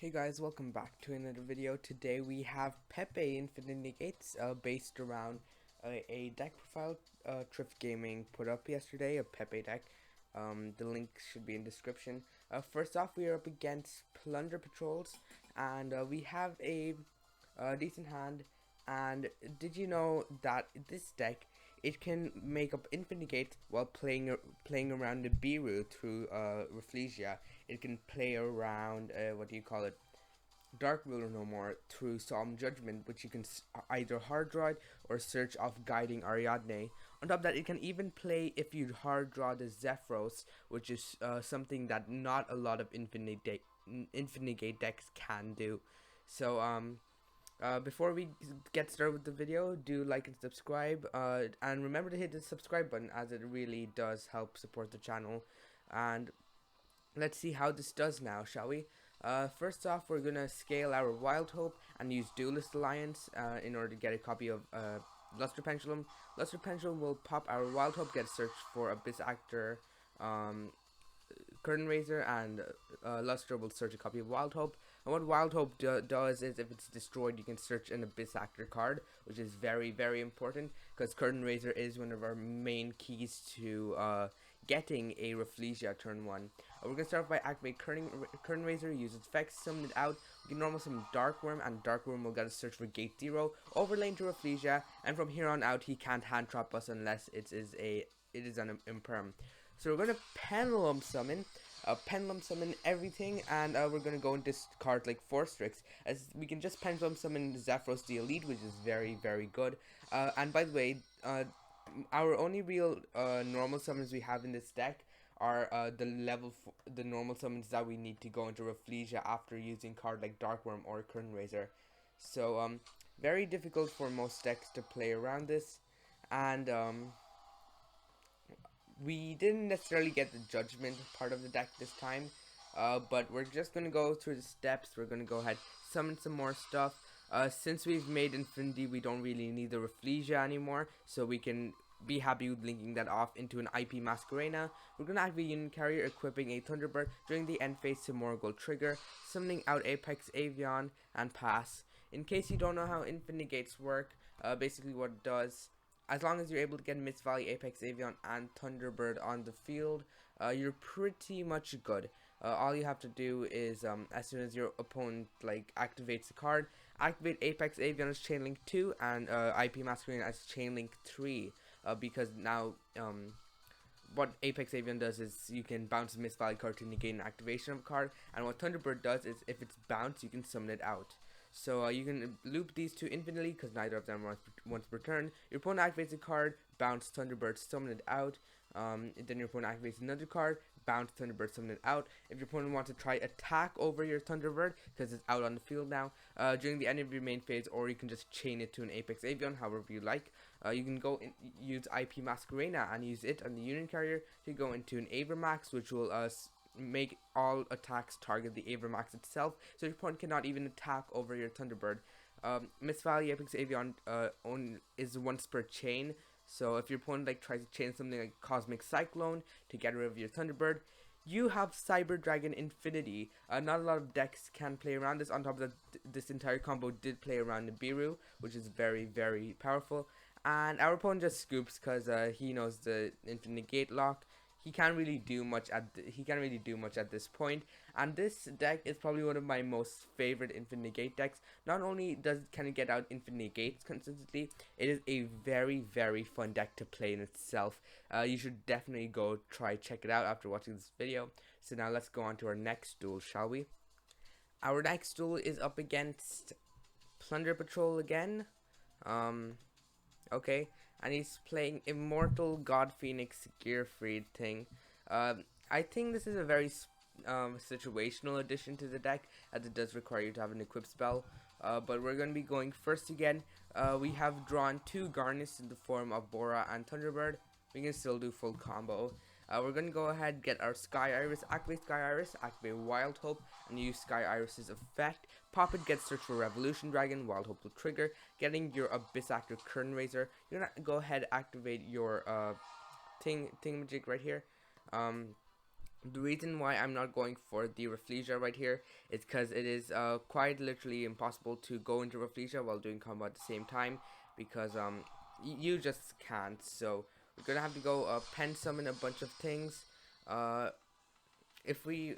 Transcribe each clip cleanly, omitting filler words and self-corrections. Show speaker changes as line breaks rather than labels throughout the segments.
Hey guys, welcome back to another video. Today we have Pepe Infinite Negates based around a deck profile Thrift Gaming put up yesterday, a Pepe deck. The link should be in description. First off, we are up against Plunder Patrols, and we have a decent hand. And did you know that this deck, it can make up Infinite Negate while playing around Nibiru through Rafflesia. It can play around what do you call it, Dark Ruler no more through Solemn Judgment, which you can either hard draw it or search off Guiding Ariadne. On top of that, it can even play if you hard draw the Zephyros, which is something that not a lot of Infinite Gate decks can do. So before we get started with the video, do like and subscribe, and remember to hit the subscribe button, as it really does help support the channel. And let's see how this does now, shall we? First off, we're gonna scale our Wild Hope and use Duelist Alliance in order to get a copy of Luster Pendulum. Luster Pendulum will pop our Wild Hope, get a search for Abyss Actor, Curtain Raiser, and Luster will search a copy of Wild Hope. And what Wild Hope does is, if it's destroyed, you can search an Abyss Actor card, which is very, very important, because Curtain Raiser is one of our main keys to getting a Rafflesia turn 1. We're going to start off by activate Curtain Raiser, use its effects, summon it out. We can normal summon Dark Worm, and Dark Worm will get a search for Gate 0, overlay into Rafflesia, and from here on out he can't hand trap us unless it is an imperm. So we're going to Pendulum Summon everything, and we're going to go and discard like 4 Strix, as we can just Pendulum Summon Zephyros The Elite, which is very, very good. And by the way, our only real normal summons we have in this deck are the normal summons that we need to go into Rafflesia after using card like Darkworm or Curtain Raiser. So very difficult for most decks to play around this, and we didn't necessarily get the Judgment part of the deck this time, but we're just gonna go through the steps. We're gonna go ahead, summon some more stuff. Since we've made Infinity, we don't really need the Rafflesia anymore, so we can be happy with linking that off into an IP Masquerena. We're gonna activate Unit Carrier, equipping a Thunderbird during the end phase to Morgul trigger, summoning out Apex Avian, and pass. In case you don't know how Infinite Gates work, basically what it does, as long as you're able to get Mist Valley, Apex Avian, and Thunderbird on the field, you're pretty much good. All you have to do is, as soon as your opponent activates the card, activate Apex Avian as Chainlink 2 and IP Masquerade as Chainlink 3. Because now, what Apex Avian does is you can bounce a Mist Valley card to negate an activation of a card, and what Thunderbird does is, if it's bounced, you can summon it out. So you can loop these two infinitely, because neither of them once per turn. Your opponent activates a card, bounce Thunderbird, summon it out. Then your opponent activates another card, bounce Thunderbird, summon it out. If your opponent wants to try attack over your Thunderbird, because it's out on the field now, during the end of your main phase, or you can just chain it to an Apex Avian, however you like. You can go use IP Masquerena and use it on the Unit Carrier to go into an Avermax, which will make all attacks target the Avermax itself, so your opponent cannot even attack over your Thunderbird. Mist Valley Apex Avian is once per chain, so if your opponent tries to chain something like Cosmic Cyclone to get rid of your Thunderbird, you have Cyber Dragon Infinity. Not a lot of decks can play around this. On top of that, this entire combo did play around Nibiru, which is very, very powerful. And our opponent just scoops because he knows the Infinite Gate lock. He can't really do much at this point, and this deck is probably one of my most favorite Infinite Gate decks. Not only can it get out Infinite Gates consistently, it is a very, very fun deck to play in itself. You should definitely go check it out after watching this video. So now let's go on to our next duel, shall we? Our next duel is up against Plunder Patrol again. Okay, and he's playing Immortal God Phoenix Gearfried thing. I think this is a very situational addition to the deck, as it does require you to have an equip spell. But we're going to be going first again. We have drawn 2 garnets in the form of Bora and Thunderbird. We can still do full combo. We're going to go ahead and get our Sky Iris, activate Sky Iris, activate Wild Hope, and use Sky Iris's effect. Pop it, get search for Revolution Dragon, Wild Hope will trigger, getting your Abyss Actor Curtain Raiser. You're going to go ahead and activate your thingamajig right here. The reason why I'm not going for the Rafflesia right here is because it is quite literally impossible to go into Rafflesia while doing combo at the same time, because you just can't. So we're gonna have to go pen summon a bunch of things. Uh, if we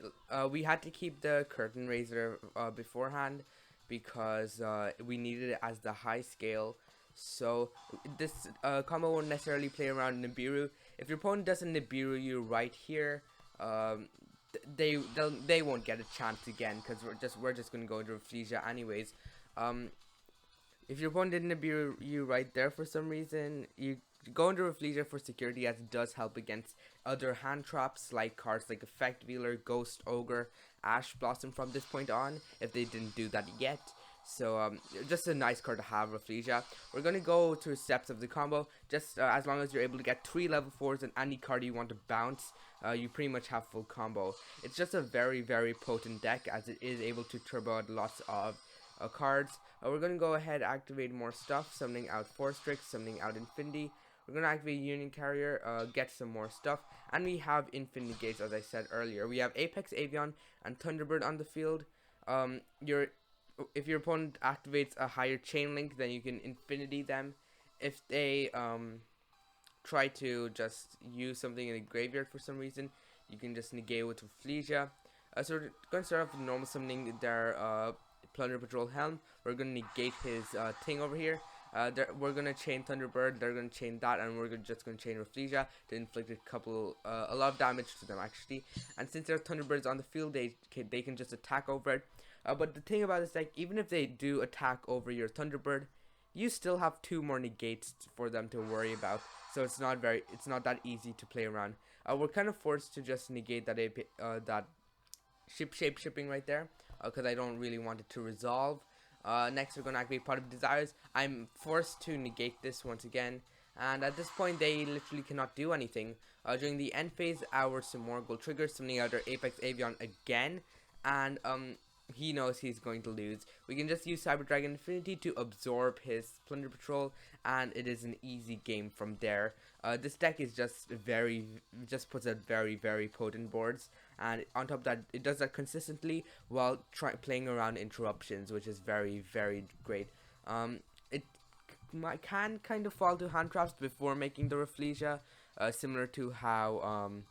had to keep the curtain raiser beforehand, because we needed it as the high scale. So this combo won't necessarily play around Nibiru. If your opponent doesn't Nibiru you right here, um, they won't get a chance again, because we're just gonna go into Rafflesia anyways. Um, if your opponent didn't Nibiru you right there for some reason, you go into Rafflesia for security, as it does help against other hand traps like cards like Effect Wheeler, Ghost Ogre, Ash Blossom from this point on, if they didn't do that yet. So just a nice card to have, Rafflesia. We're going to go through steps of the combo. Just as long as you're able to get 3 level 4s and any card you want to bounce, you pretty much have full combo. It's just a very, very potent deck, as it is able to turbo out lots of cards. We're going to go ahead, activate more stuff, summoning out Force Strix, summoning out Infinity. We're going to activate Union Carrier, get some more stuff, and we have Infinity Gates, as I said earlier. We have Apex Avian and Thunderbird on the field. If your opponent activates a higher chain link, then you can Infinity them. If they try to just use something in the graveyard for some reason, you can just negate with Rafflesia. So we're going to start off with normal summoning their Plunder Patrol Helm. We're going to negate his thing over here. We're going to chain Thunderbird, they're going to chain that, and we're just going to chain Rafflesia to inflict a lot of damage to them actually. And since their Thunderbirds on the field, they can just attack over it. But the thing about this deck, even if they do attack over your Thunderbird, you still have 2 more negates for them to worry about. So it's not that easy to play around. We're kind of forced to just negate that shape shipping right there, because I don't really want it to resolve. Next, we're going to activate Pot of Desires. I'm forced to negate this once again, and at this point they literally cannot do anything. During the end phase, our Simorgh will trigger, summoning out our Apex Avian again, and he knows he's going to lose. We can just use Cyber Dragon Infinity to absorb his Plunder Patrol, and it is an easy game from there. This deck is just puts out very, very potent boards, and on top of that, it does that consistently while playing around interruptions, which is very, very great. It can kind of fall to hand traps before making the Rafflesia, similar to how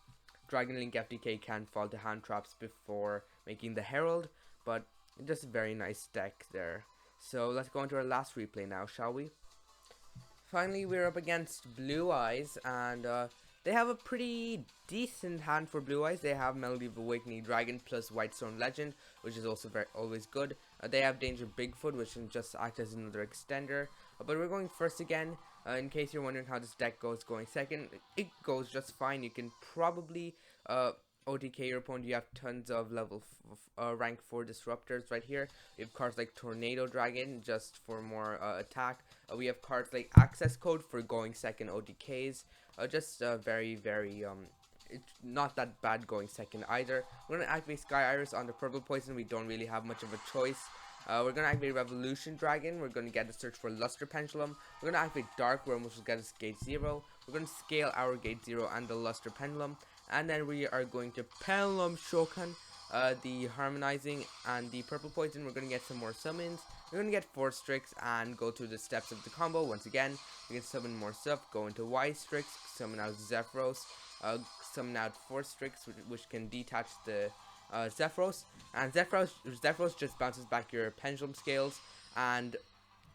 Dragon Link FDK can fall to hand traps before making the Herald, but just a very nice deck there. So let's go into our last replay now, shall we? Finally, we're up against Blue Eyes, and they have a pretty decent hand for Blue Eyes. They have Melody of Awakening Dragon plus Whitestone Legend, which is also always good. They have Danger Bigfoot, which can just act as another extender. But we're going first again. In case you're wondering how this deck goes going second, it goes just fine. You can probably OTK your opponent. You have tons of rank 4 disruptors right here. We have cards like Tornado Dragon just for more attack. We have cards like Access Code for going second OTKs. Just very, very it's not that bad going second either. We're gonna activate Sky Iris on the purple poison. We don't really have much of a choice. We're gonna activate Revolution Dragon. We're gonna get a search for Luster Pendulum. We're gonna activate Dark Worm, which will get us Gate 0. We're gonna scale our Gate 0 and the Luster Pendulum, and then we are going to Pendulum Shokan, the Harmonizing and the purple poison. We're gonna get some more summons. We're gonna get Force Strix and go through the steps of the combo once again. We can summon more stuff, go into Wise Strix, summon out Zephyros, summon out Force Strix, which can detach the Zephyros, and Zephyros just bounces back your Pendulum Scales, and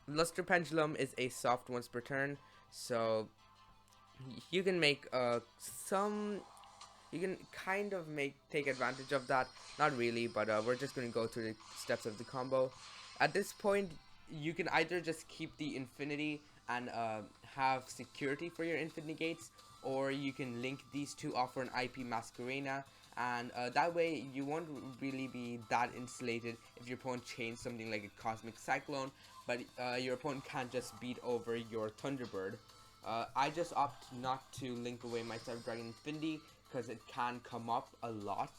Luster Pendulum is a soft once per turn, so you can make you can kind of take advantage of that. Not really, but we're just going to go through the steps of the combo. At this point, you can either just keep the Infinity and have security for your Infinity Gates, or you can link these two, offer an IP Masquerena, and that way you won't really be that insulated if your opponent chains something like a Cosmic Cyclone, but your opponent can't just beat over your Thunderbird. I just opt not to link away my Cyber Dragon Infinity because it can come up a lot.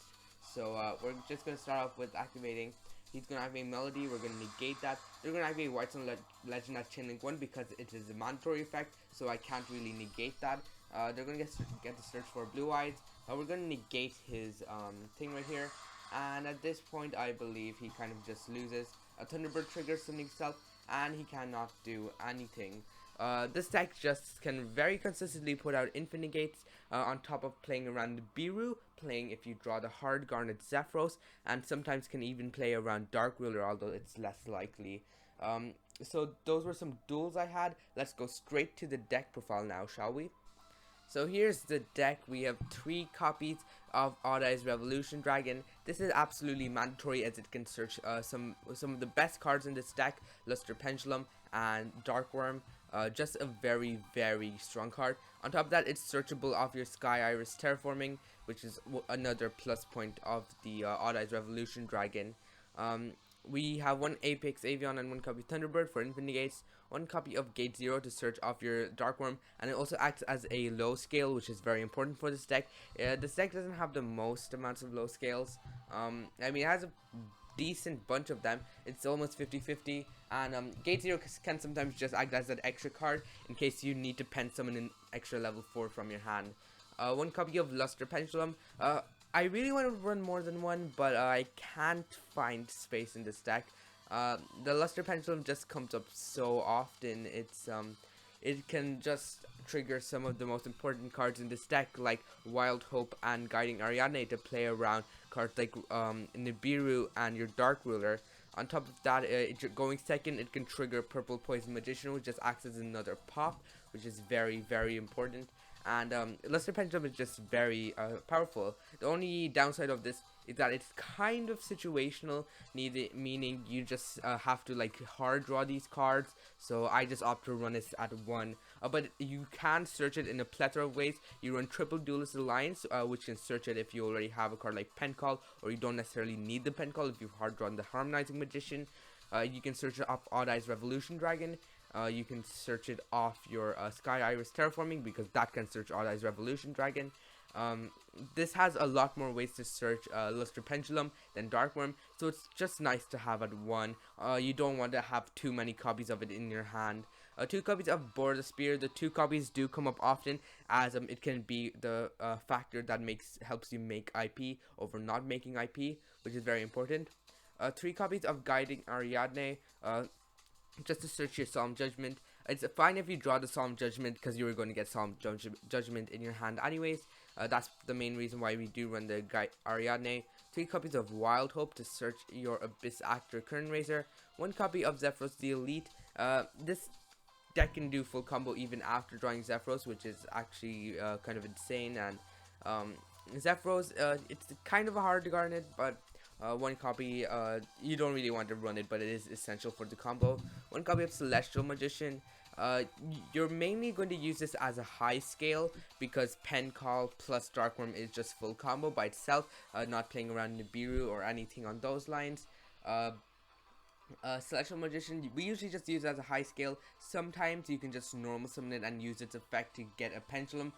So we're just going to start off with activating. He's going to activate Melody. We're going to negate that. They're going to activate Whitestone Legend at Chainlink 1 because it is a mandatory effect, so I can't really negate that. They're gonna get the search for Blue Eyes. We're gonna negate his thing right here, and at this point, I believe he kind of just loses. A Thunderbird triggers something self, and he cannot do anything. This deck just can very consistently put out infinite gates on top of playing around Nibiru, playing if you draw the hard garnet Zephyros, and sometimes can even play around Dark Ruler, although it's less likely. So those were some duels I had. Let's go straight to the deck profile now, shall we? So here's the deck. We have 3 copies of Odd Eyes Revolution Dragon. This is absolutely mandatory as it can search some of the best cards in this deck, Luster Pendulum and Dark Worm. Just a very, very strong card. On top of that, it's searchable off your Sky Iris Terraforming, which is another plus point of the Odd Eyes Revolution Dragon. We have 1 Apex Avian and 1 copy Thunderbird for infinite gates, 1 copy of Gate 0 to search off your Dark Worm, and it also acts as a low scale, which is very important for this deck. This deck doesn't have the most amounts of low scales. I mean, it has a decent bunch of them. It's almost 50-50, and Gate 0 can sometimes just act as an extra card in case you need to pen summon an extra level 4 from your hand. 1 copy of Luster Pendulum. I really want to run more than 1, but I can't find space in this deck. The Luster Pendulum just comes up so often. It can just trigger some of the most important cards in this deck, like Wild Hope and Guiding Ariadne, to play around cards like Nibiru and your Dark Ruler. On top of that, going second, it can trigger Purple Poison Magician, which just acts as another pop, which is very, very important. And Luster Pendulum is just very powerful. The only downside of this is that it's kind of situational, meaning you just have to like hard draw these cards. So I just opt to run it at 1. But you can search it in a plethora of ways. You run Triple Duelist Alliance, which can search it if you already have a card like Pen Call, or you don't necessarily need the Pen Call if you've hard drawn the Harmonizing Magician. You can search it off Odd Eyes Revolution Dragon. You can search it off your Sky Iris Terraforming, because that can search Odd Eyes Revolution Dragon. This has a lot more ways to search Luster Pendulum than Dark Worm, so it's just nice to have at 1. You don't want to have too many copies of it in your hand. 2 copies of Bore the Spear. The 2 copies do come up often, as it can be the factor that helps you make IP over not making IP, which is very important. 3 copies of Guiding Ariadne. Just to search your Solemn Judgment. It's fine if you draw the Solemn Judgment, because you were going to get Solemn Judgment in your hand anyways. That's the main reason why we do run the Ariadne. 3 copies of Wild Hope to search your Abyss Actor Curtain Raiser. 1 copy of Zephyros The Elite. This deck can do full combo even after drawing Zephyros, which is actually kind of insane. And Zephyros, it's kind of a hard to garnet, but 1 copy, you don't really want to run it, but it is essential for the combo. 1 copy of Celestial Magician. You're mainly going to use this as a high scale, because Pen Call plus Dark Worm is just full combo by itself, not playing around Nibiru or anything on those lines. Celestial Magician, we usually just use it as a high scale. Sometimes you can just normal summon it and use its effect to get a Pendulum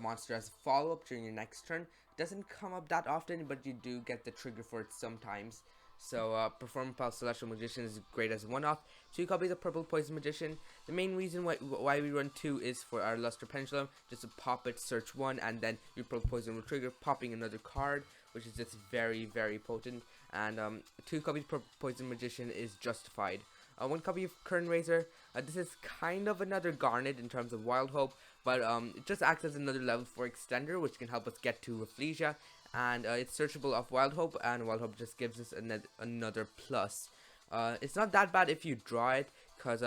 monster as a follow-up during your next turn. Doesn't come up that often, but you do get the trigger for it sometimes. So Performance Pulse Celestial Magician is great as a one-off. 2 copies of Purple Poison Magician. The main reason why we run 2 is for our Luster Pendulum, just to pop it, search 1, and then your Purple Poison will trigger, popping another card, which is just very, very potent. And 2 copies of Purple Poison Magician is justified. 1 copy of Curtain Raiser. This is kind of another Garnet in terms of Wild Hope, but it just acts as another level 4 extender, which can help us get to Rafflesia. And it's searchable off Wild Hope, and Wild Hope just gives us another plus. It's not that bad if you draw it, because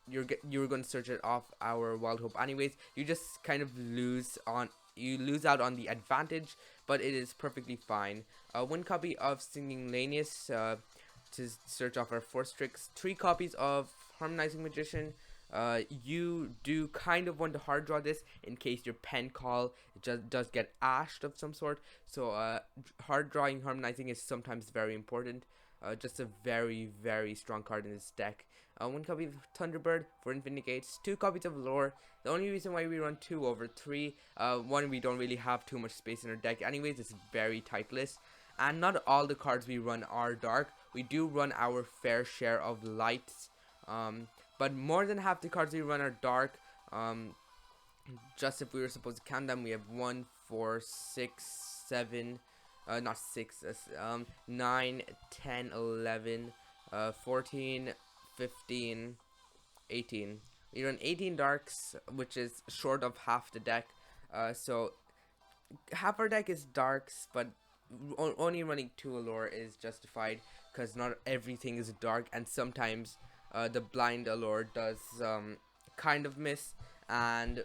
you're going to search it off our Wild Hope anyways. You just kind of lose out on the advantage, but it is perfectly fine. 1 copy of Singing Lanius to search off our Force Tricks. 3 copies of Harmonizing Magician. You do kind of want to hard draw this in case your Pen Call just does get ashed of some sort. So hard drawing Harmonizing is sometimes very important. Just a very, very strong card in this deck. 1 copy of Thunderbird for Infinite Gates. 2 copies of Lore. The only reason why we run 2 over 3, 1, we don't really have too much space in our deck anyways. It's a very tight list. And not all the cards we run are dark. We do run our fair share of lights. But more than half the cards we run are dark. just if we were supposed to count them, we have 1, 4, 6, 7, not 6, 9, 10, 11, 14, 15, 18. We run 18 darks, which is short of half the deck. So half our deck is darks, but only running 2 allure is justified because not everything is dark, and sometimes the blind allure does kind of miss, and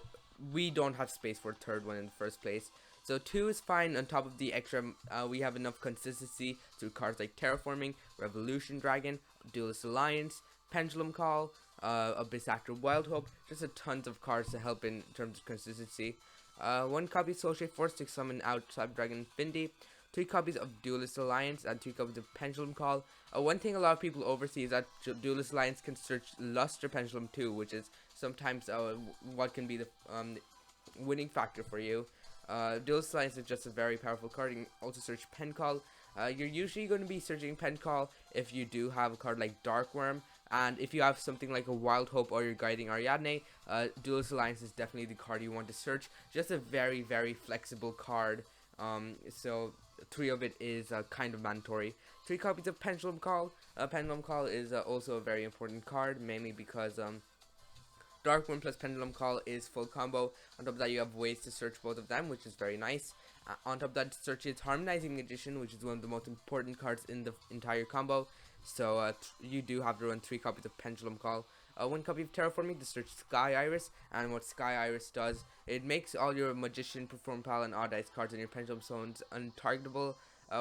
we don't have space for a third one in the first place. So 2 is fine. On top of the extra, we have enough consistency through cards like Terraforming, Revolution Dragon, Duelist Alliance, Pendulum Call, Abyss Actor, Wild Hope. Just a tons of cards to help in terms of consistency. 1 copy Soulshade Force to summon out Dragon Infinity. 3 copies of Duelist Alliance and 2 copies of Pendulum Call. One thing a lot of people oversee is that Duelist Alliance can search Luster Pendulum too, which is sometimes what can be the winning factor for you. Duelist Alliance is just a very powerful card. You can also search Pen Call. You're usually going to be searching Pen Call if you do have a card like Dark Worm, and if you have something like a Wild Hope or you're guiding Ariadne, Duelist Alliance is definitely the card you want to search. Just a very, very flexible card. So 3 of it is kind of mandatory. 3 copies of Pendulum Call. Pendulum Call is also a very important card, mainly because Dark Worm plus Pendulum Call is full combo. On top of that, you have ways to search both of them, which is very nice. On top of that, search is Harmonizing Magician, which is one of the most important cards in the entire combo. So you do have to run 3 copies of Pendulum Call. 1 copy of Terraforming to search Sky Iris, and what Sky Iris does, it makes all your Magician, Perform Pal, and Odd Eyes cards in your Pendulum zones untargetable,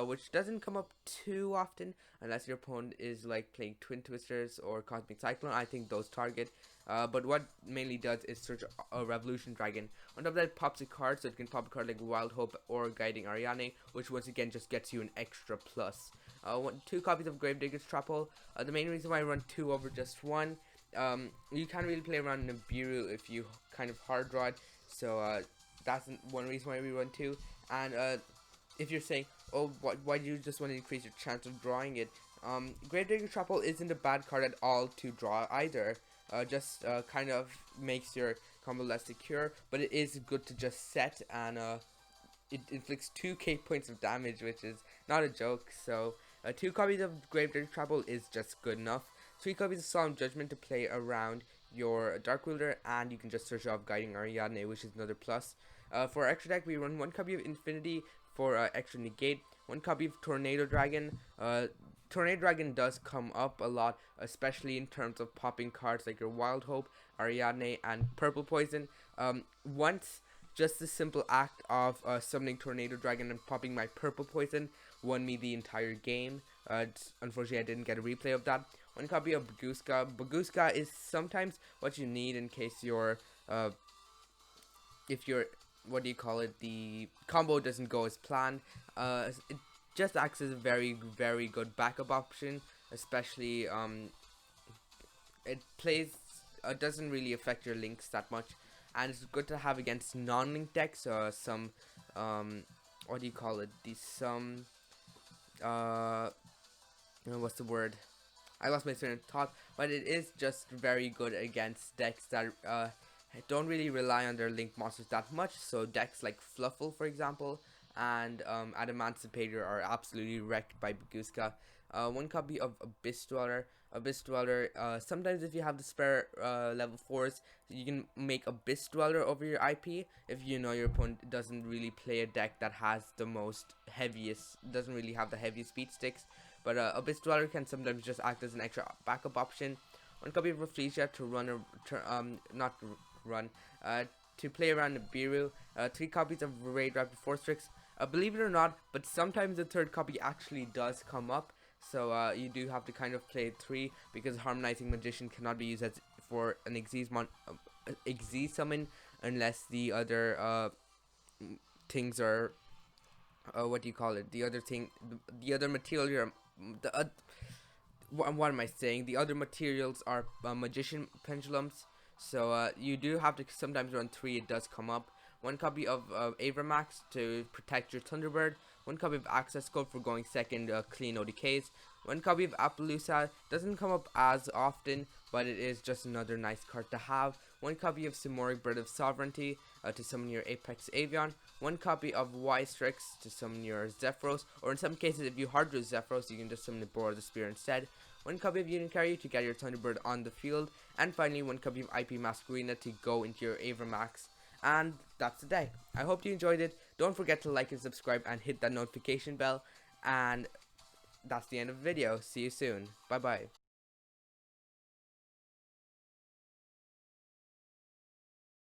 which doesn't come up too often unless your opponent is like playing Twin Twisters or Cosmic Cyclone. I think those target. But what mainly does is search a Revolution Dragon. On top of that, it pops a card, so it can pop a card like Wild Hope or Guiding Ariadne, which once again just gets you an extra plus. 2 copies of Gravedigger's Trap Hole. The main reason why I run 2 over just 1, you can't really play around Nibiru if you kind of hard draw it, so that's one reason why we run 2. And if you're saying, oh, why do you just want to increase your chance of drawing it? Gravedigger's Trap Hole isn't a bad card at all to draw either. Just kind of makes your combo less secure, but it is good to just set, and it inflicts 2k points of damage, which is not a joke. So 2 copies of Gravedigger's Trap Hole is just good enough. 3 copies of Solemn Judgment to play around your Dark Wielder, and you can just search off Guiding Ariadne, which is another plus. For our extra deck, we run 1 copy of Infinity for extra negate, 1 copy of Tornado Dragon. Tornado Dragon does come up a lot, especially in terms of popping cards like your Wild Hope, Ariadne, and Purple Poison. Once, just the simple act of summoning Tornado Dragon and popping my Purple Poison won me the entire game. Unfortunately, I didn't get a replay of that. 1 copy of Baguska. Baguska is sometimes what you need in case your if your, what do you call it, the combo doesn't go as planned. It just acts as a very, very good backup option, especially it plays, doesn't really affect your links that much, and it's good to have against non-link decks. Some what do you call it, what's the word, I lost my train of thought, but it is just very good against decks that don't really rely on their link monsters that much. So decks like Fluffle, for example, and Adamancipator are absolutely wrecked by Baguska. 1 copy of Abyss Dweller. Abyss Dweller, sometimes if you have the spare level 4s, you can make Abyss Dweller over your IP if you know your opponent doesn't really play a deck that has the most heaviest, doesn't really have the heaviest speed sticks. But Abyss Dweller can sometimes just act as an extra backup option. 1 copy of Rafflesia to run to play around Nibiru. 3 copies of Raid Raptor Force Tricks. Believe it or not, but sometimes the 3rd copy actually does come up. So you do have to kind of play 3 because Harmonizing Magician cannot be used as for an Xyz summon unless the other things are what do you call it? The other material. What am I saying? The other materials are Magician Pendulums. So you do have to sometimes run 3. It does come up. 1 copy of Avramax to protect your Thunderbird. one copy of Access Code for going second clean ODKs, one copy of Appaloosa, doesn't come up as often, but it is just another nice card to have, one copy of Simoric Bird of Sovereignty to summon your Apex Avian, one copy of Strix to summon your Zephyros, or in some cases if you hard draw Zephyros you can just summon the Boar of the Spear instead, one copy of Unicarry to get your Thunderbird on the field, and finally one copy of IP Masquerena to go into your Avramax. And that's the day. I hope you enjoyed it. Don't forget to like and subscribe and hit that notification bell. And that's the end of the video. See you soon. Bye bye.